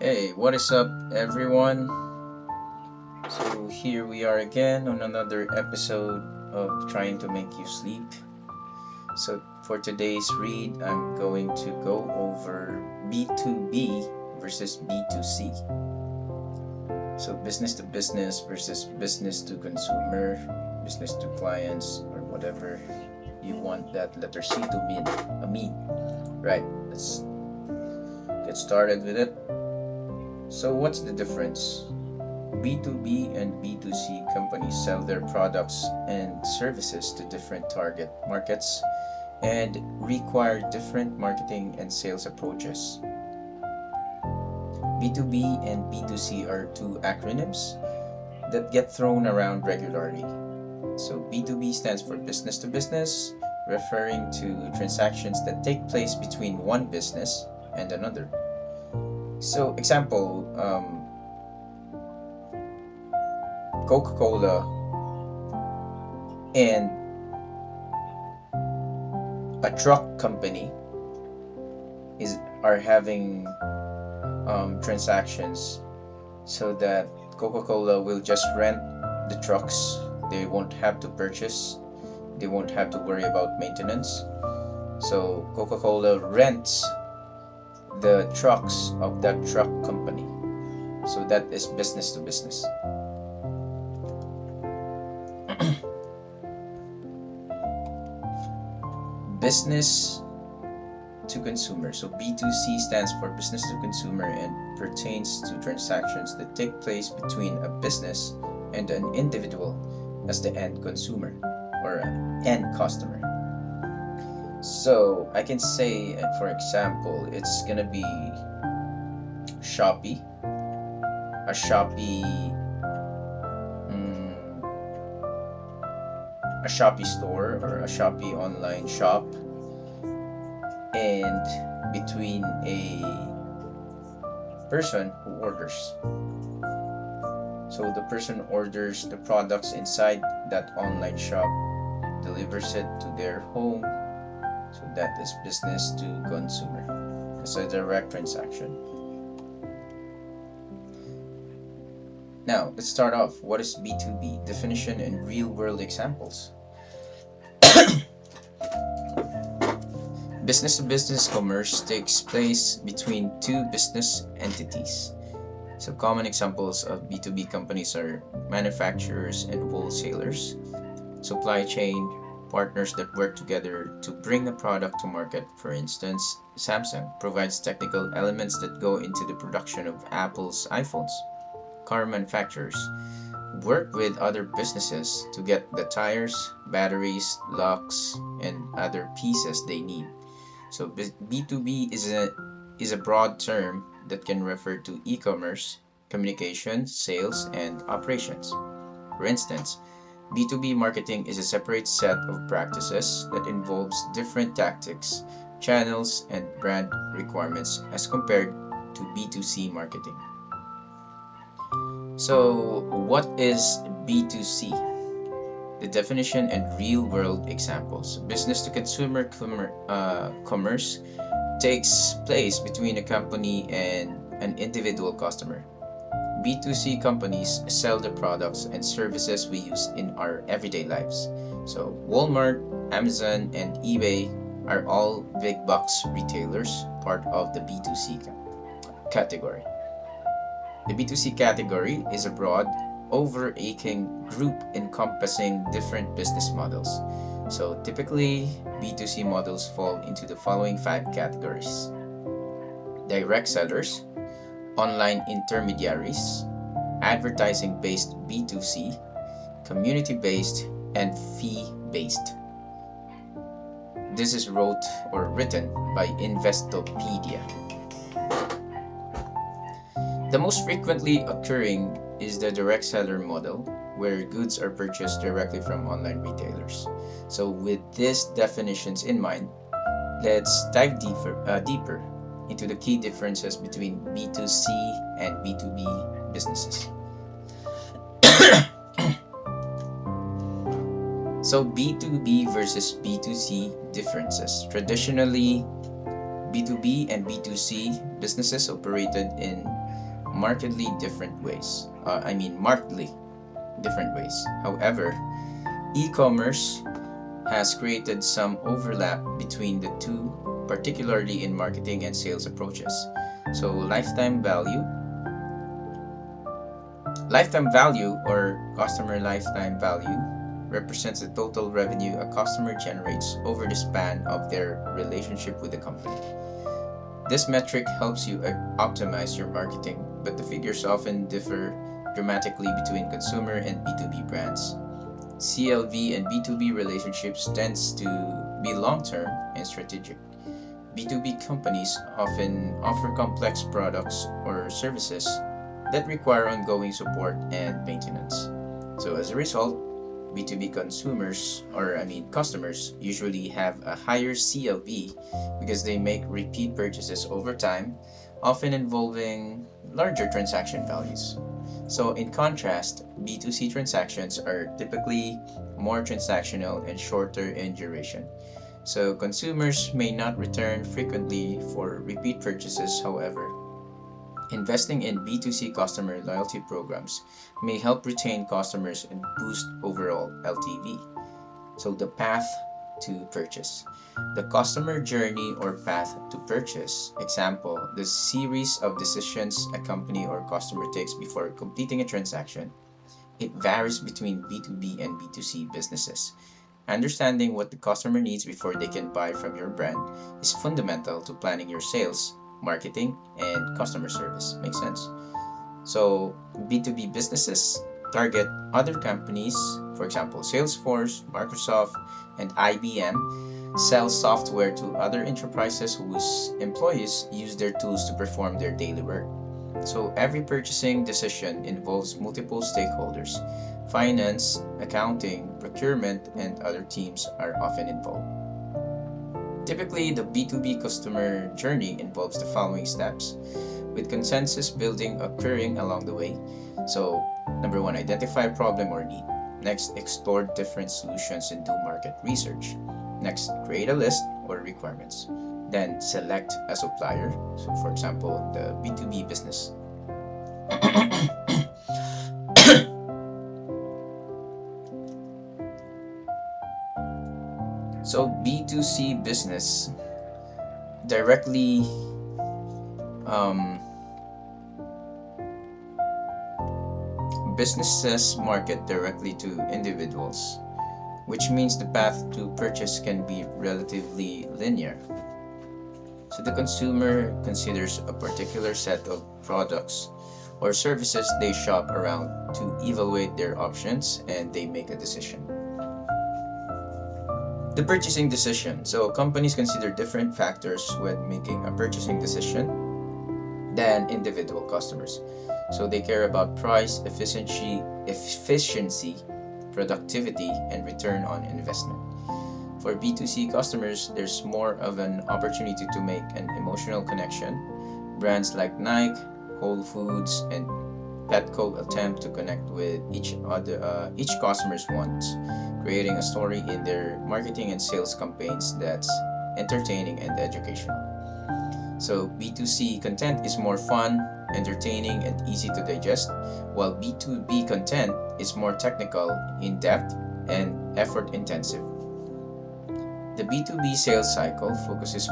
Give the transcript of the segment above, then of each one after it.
Hey, what is up, everyone? So, here we are again on another episode of Trying to Make You Sleep. So, for today's read, I'm going to go over B2B versus B2C. So, business to business versus business to consumer, business to clients, or whatever you want that letter C to mean. Right, let's get started with it. So, what's the difference? B2B and B2C companies sell their products and services to different target markets and require different marketing and sales approaches. B2B and B2C are two acronyms that get thrown around regularly. So B2B stands for business to business, referring to transactions that take place between one business and another. So example, Coca-Cola and a truck company are having transactions, so that Coca-Cola will just rent the trucks. They won't have to purchase. They won't have to worry about maintenance. So Coca-Cola rents the trucks of that truck company. So that is business to business. Business to consumer. So B2C stands for business to consumer and pertains to transactions that take place between a business and an individual as the end consumer or end customer. So I can say, for example, it's gonna be Shopee, a Shopee store or a Shopee online shop, and between a person who orders. So the person orders the products inside that online shop, delivers it to their home. So that is business to consumer. It's a direct transaction. Now, let's start off. What is B2B? Definition and real-world examples. Business-to-business commerce takes place between two business entities. So common examples of B2B companies are manufacturers and wholesalers, supply chain partners that work together to bring a product to market. For instance, Samsung provides technical elements that go into the production of Apple's iPhones. Car manufacturers work with other businesses to get the tires, batteries, locks, and other pieces they need. So B2B is a broad term that can refer to e-commerce, communication, sales, and operations. For instance, B2B marketing is a separate set of practices that involves different tactics, channels, and brand requirements as compared to B2C marketing. So, what is B2C? The definition and real-world examples. Business to consumer commerce takes place between a company and an individual customer. B2C companies sell the products and services we use in our everyday lives. So Walmart, Amazon, and eBay are all big box retailers, part of the B2C category. The B2C category is a broad, overarching group encompassing different business models. So typically, B2C models fall into the following 5 categories: direct sellers, online intermediaries, advertising-based B2C, community-based, and fee-based. This is written by Investopedia. The most frequently occurring is the direct seller model, where goods are purchased directly from online retailers. So with these definitions in mind, let's dive deeper into the key differences between B2C and B2B businesses. So B2B versus B2C differences. Traditionally, B2B and B2C businesses operated in markedly different ways. However, e-commerce has created some overlap between the two, particularly in marketing and sales approaches. So, lifetime value or customer lifetime value represents the total revenue a customer generates over the span of their relationship with the company. This metric helps you optimize your marketing, but the figures often differ dramatically between consumer and B2B brands. CLV and B2B relationships tends to be long-term and strategic. B2B companies often offer complex products or services that require ongoing support and maintenance. So as a result, B2B customers usually have a higher CLV because they make repeat purchases over time, often involving larger transaction values. So in contrast, B2C transactions are typically more transactional and shorter in duration. So consumers may not return frequently for repeat purchases. However, investing in B2C customer loyalty programs may help retain customers and boost overall LTV. So, the path to purchase. The customer journey or path to purchase, example, the series of decisions a company or customer takes before completing a transaction. It varies between B2B and B2C businesses. Understanding what the customer needs before they can buy from your brand is fundamental to planning your sales, marketing, and customer service. Makes sense? So, B2B businesses target other companies, for example, Salesforce, Microsoft, and IBM, sell software to other enterprises whose employees use their tools to perform their daily work. So, every purchasing decision involves multiple stakeholders. Finance, accounting, procurement, and other teams are often involved. Typically, the B2B customer journey involves the following steps, with consensus building occurring along the way. So, number one, identify a problem or need. Next, explore different solutions and do market research. Next, create a list or requirements. Then, select a supplier. So, for example, the B2B business. So, B2C business directly businesses market directly to individuals, which means the path to purchase can be relatively linear. So the consumer considers a particular set of products or services they shop around to evaluate their options and they make a decision. The purchasing decision. So companies consider different factors when making a purchasing decision than individual customers. So they care about price, efficiency, productivity, and return on investment. For B2C customers, there's more of an opportunity to make an emotional connection. Brands like Nike, Whole Foods, and Petco attempt to connect with each customer's wants, creating a story in their marketing and sales campaigns that's entertaining and educational. So B2C content is more fun, entertaining, and easy to digest, while B2B content is more technical, in-depth, and effort-intensive. The B2B sales cycle focuses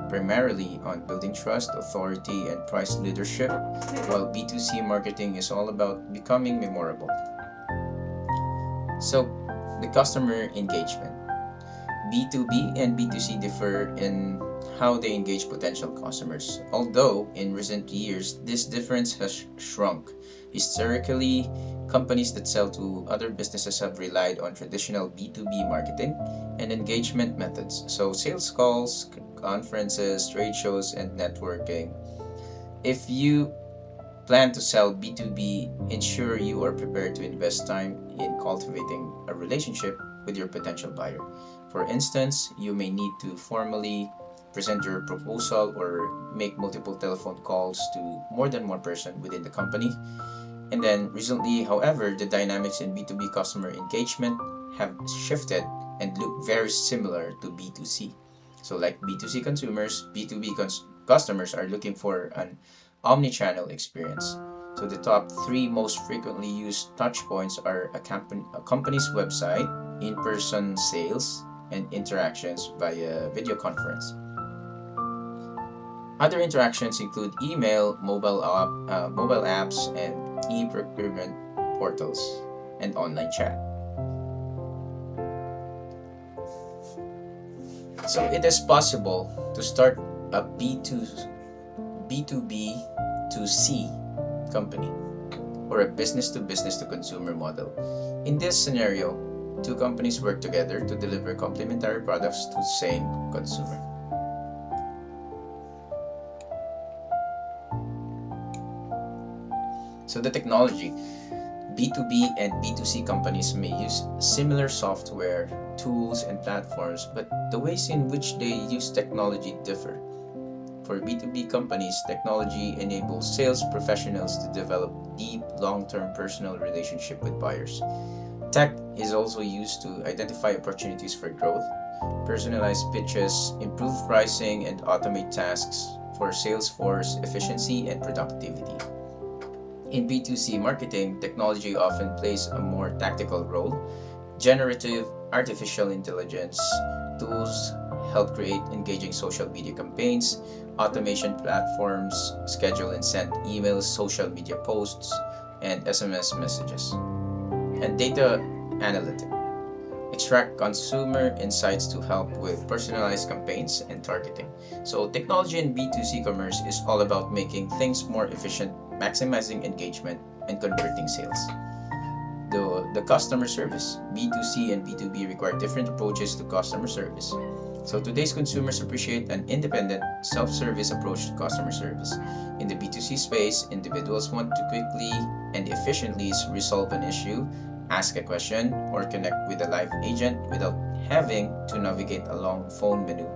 primarily on building trust, authority, and price leadership, while B2C marketing is all about becoming memorable. So, the customer engagement. B2B and B2C differ in how they engage potential customers. Although in recent years, this difference has shrunk. Historically, companies that sell to other businesses have relied on traditional B2B marketing and engagement methods. So, sales calls, conferences, trade shows, and networking. If you plan to sell B2B, ensure you are prepared to invest time in cultivating a relationship with your potential buyer. For instance, you may need to formally present your proposal or make multiple telephone calls to more than one person within the company. And then recently, however, the dynamics in B2B customer engagement have shifted and look very similar to B2C. So like B2C consumers, B2B customers are looking for an omni-channel experience. So the top three most frequently used touchpoints are a company's website, in-person sales, and interactions via video conference. Other interactions include email, mobile apps, and e-procurement portals, and online chat. So it is possible to start a B2B to C company, or a business to business to consumer model. In this scenario, two companies work together to deliver complementary products to the same consumer. So the technology, B2B and B2C companies may use similar software, tools, and platforms, but the ways in which they use technology differ. For B2B companies, technology enables sales professionals to develop deep, long-term personal relationship with buyers. Tech is also used to identify opportunities for growth, personalize pitches, improve pricing, and automate tasks for sales force efficiency and productivity. In B2C marketing, technology often plays a more tactical role. Generative artificial intelligence tools help create engaging social media campaigns, automation platforms schedule and send emails, social media posts, and SMS messages, and data analytics extract consumer insights to help with personalized campaigns and targeting. So technology in B2C commerce is all about making things more efficient, maximizing engagement, and converting sales. The customer service, B2C and B2B require different approaches to customer service. So today's consumers appreciate an independent, self-service approach to customer service. In the B2C space, individuals want to quickly and efficiently resolve an issue, ask a question, or connect with a live agent without having to navigate a long phone menu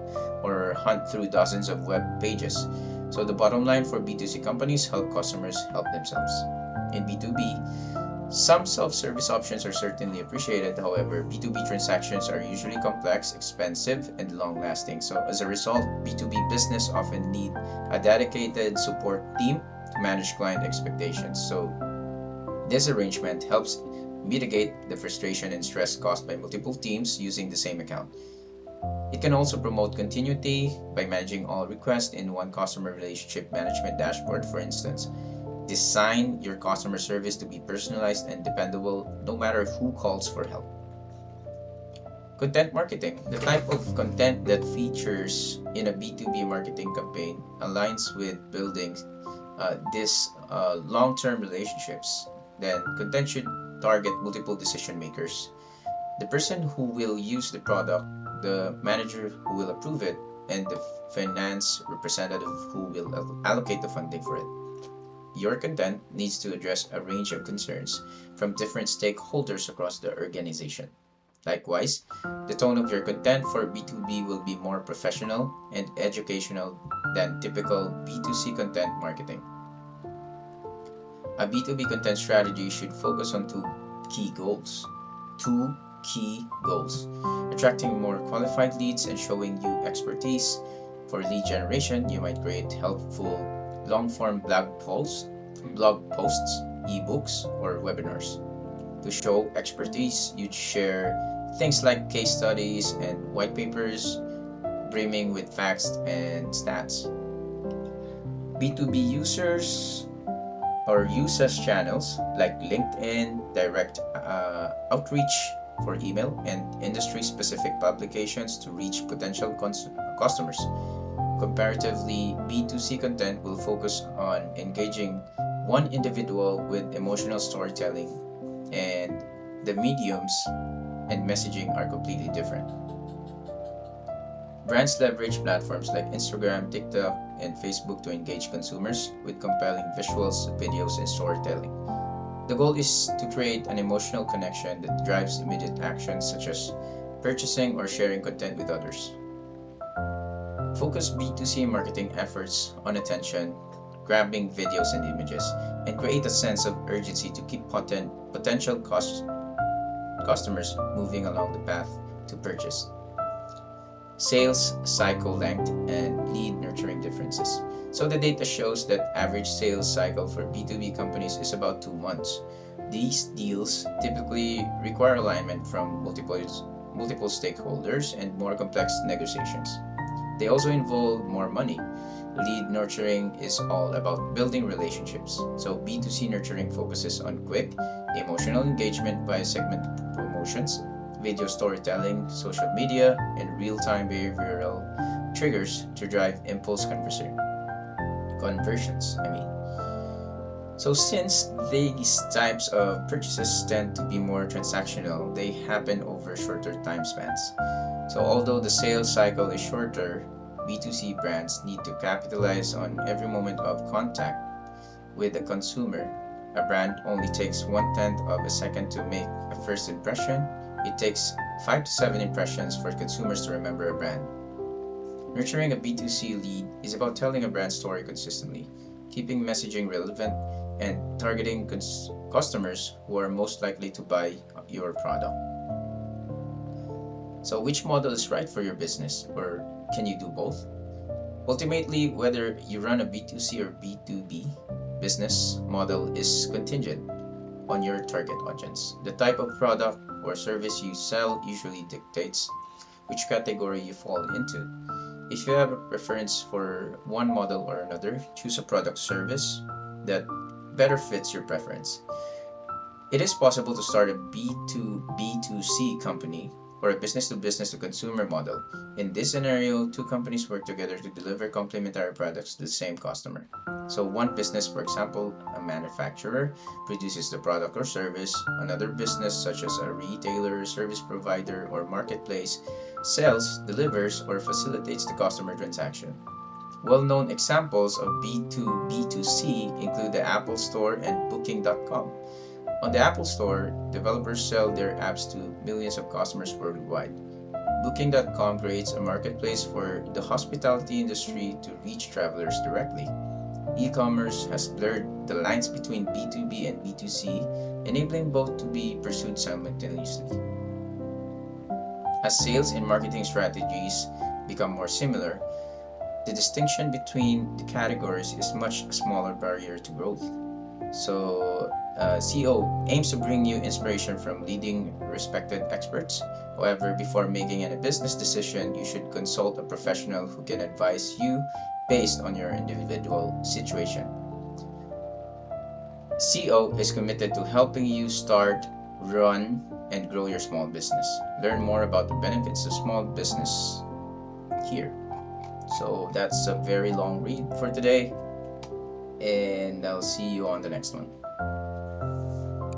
or hunt through dozens of web pages. So the bottom line for B2C companies, help customers help themselves. In B2B, some self-service options are certainly appreciated. However, B2B transactions are usually complex, expensive, and long-lasting. So as a result, B2B business often need a dedicated support team to manage client expectations. So this arrangement helps mitigate the frustration and stress caused by multiple teams using the same account. It can also promote continuity by managing all requests in one customer relationship management dashboard. For instance, design your customer service to be personalized and dependable no matter who calls for help. Content marketing. The type of content that features in a B2B marketing campaign aligns with building these long-term relationships. Then content should target multiple decision makers: the person who will use the product, the manager who will approve it, and the finance representative who will allocate the funding for it. Your content needs to address a range of concerns from different stakeholders across the organization. Likewise, the tone of your content for B2B will be more professional and educational than typical B2C content marketing. A B2B content strategy should focus on key goals. Two key goals: attracting more qualified leads and showing you expertise. For lead generation, you might create helpful long-form blog posts, ebooks, or webinars. To show expertise, you'd share things like case studies and white papers, brimming with facts and stats. B2B users or users channels like LinkedIn, direct outreach for email, and industry-specific publications to reach potential customers. Comparatively, B2C content will focus on engaging one individual with emotional storytelling, and the mediums and messaging are completely different. Brands leverage platforms like Instagram, TikTok, and Facebook to engage consumers with compelling visuals, videos, and storytelling. The goal is to create an emotional connection that drives immediate actions such as purchasing or sharing content with others. Focus B2C marketing efforts on attention, grabbing videos and images, and create a sense of urgency to keep potential customers moving along the path to purchase. Sales cycle length and lead nurturing differences. So the data shows that average sales cycle for B2B companies is about 2 months. These deals typically require alignment from multiple stakeholders and more complex negotiations. They also involve more money. Lead nurturing is all about building relationships. So B2C nurturing focuses on quick, emotional engagement by segmented promotions, video storytelling, social media, and real-time behavioral triggers to drive impulse conversions. So since these types of purchases tend to be more transactional, they happen over shorter time spans. So although the sales cycle is shorter, B2C brands need to capitalize on every moment of contact with the consumer. A brand only takes 1/10 of a second to make a first impression. It takes 5 to 7 impressions for consumers to remember a brand. Nurturing a B2C lead is about telling a brand story consistently, keeping messaging relevant, and targeting customers who are most likely to buy your product. So, which model is right for your business, or can you do both? Ultimately, whether you run a B2C or B2B business model is contingent on your target audience. The type of product or service you sell usually dictates which category you fall into. If you have a preference for one model or another, choose a product service that better fits your preference. It is possible to start a B2B2C company or a business to business to consumer model. In this scenario, two companies work together to deliver complementary products to the same customer. So one business, for example, a manufacturer, produces the product or service. Another business, such as a retailer, service provider, or marketplace, sells, delivers, or facilitates the customer transaction. Well-known examples of B2B2C include the Apple Store and Booking.com. On the Apple Store, developers sell their apps to millions of customers worldwide. Booking.com creates a marketplace for the hospitality industry to reach travelers directly. E-commerce has blurred the lines between B2B and B2C, enabling both to be pursued simultaneously. As sales and marketing strategies become more similar, the distinction between the categories is much smaller barrier to growth. So, CEO aims to bring you inspiration from leading respected experts. However, before making any business decision, you should consult a professional who can advise you based on your individual situation. CEO is committed to helping you start, run, and grow your small business. Learn more about the benefits of small business here. So that's a very long read for today, and I'll see you on the next one.